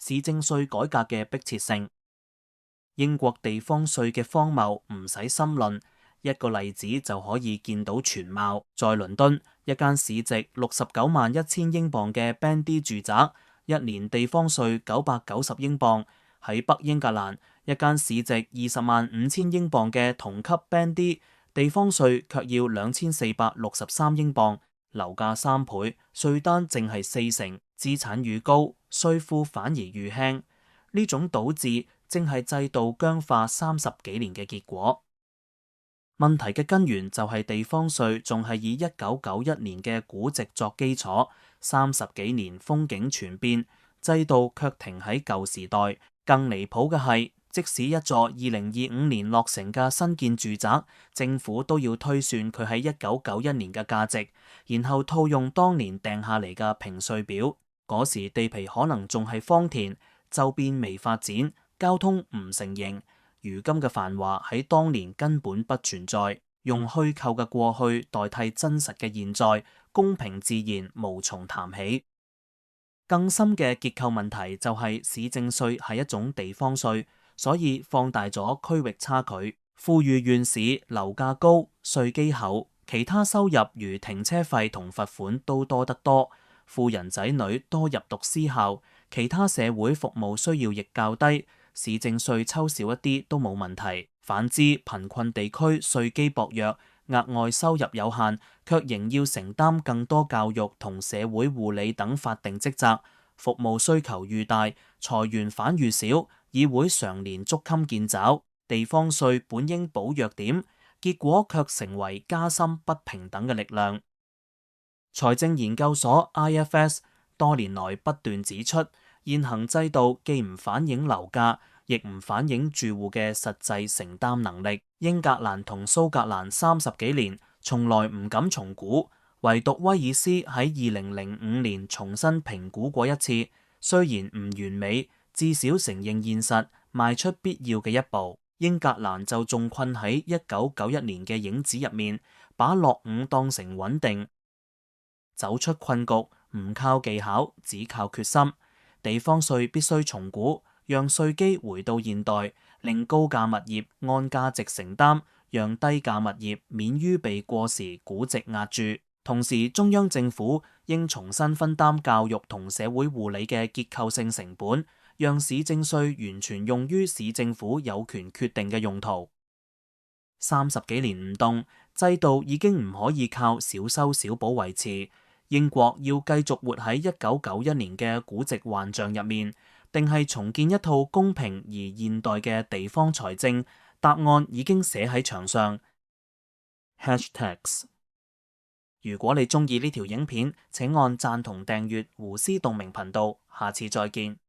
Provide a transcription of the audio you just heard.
市政稅改革嘅迫切性。英國地方稅嘅荒謬唔使深論，一個例子就可以見到全貌。在倫敦，一間市值69.1萬英鎊嘅 Band D 住宅，一年地方稅990英鎊；喺北英格蘭，一間市值20.5萬英鎊嘅同級 Band D，地方稅卻要2463英鎊，樓價3倍，稅單淨係40%，資產愈高，稅負反而愈輕。呢種倒置正係制度僵化30幾年嘅結果。問題嘅根源就係地方稅仲係以1991年嘅估值作基礎，30幾年風景全變，制度卻停喺舊時代。更離譜嘅係，即使一座2025年落成嘅新建住宅，政府都要推算佢喺1991年嘅價值，然後套用當年定下嚟嘅評稅表。嗰時地皮可能仲係荒田，周邊未發展，交通唔成形。如今嘅繁華喺當年根本不存在，用虛構嘅過去代替真實嘅現在，公平自然無從談起。更深嘅結構問題就係市政稅係一種地方稅，所以放大咗區域差距。富裕縣市樓價高，稅基厚，其他收入如停車費同罰款都多得多。富人仔女多入讀私校，其他社會服務需要亦較低，市政稅抽少一啲都冇問題。反之，貧困地區稅基薄弱，額外收入有限，卻仍要承擔更多教育同社會護理等法定職責，服務需求愈大，財源反愈少，議會常年捉襟見肘。地方稅本應補弱點，結果卻成為加深不平等嘅力量。財政研究所 IFS 多年來不斷指出，現行制度既唔反映樓價，亦唔反映住戶嘅實際承擔能力。英格蘭同蘇格蘭30幾年從來唔敢重估，唯獨威爾斯喺2005年重新評估過一次，雖然唔完美，至少承認現實，邁出必要嘅一步。英格蘭就仲困喺1991年嘅影子入面，把落伍當成穩定。走出困局唔靠技巧，只靠決心。地方稅必須重估，讓稅基回到現代，令高價物業按價值承擔，讓低價物業免於被過時估值壓住。同時，中央政府應重新分擔教育同社會護理嘅結構性成本，讓市政稅完全用於市政府有權決定嘅用途。30幾年唔動，制度已經唔可以靠小修小補維持。英國要繼續活喺1991年嘅估值幻象入面，定係重建一套公平而現代嘅地方財政？答案已經寫喺牆上。#tags。如果你中意呢條影片，請按讚同訂閱胡思動明頻道。下次再見。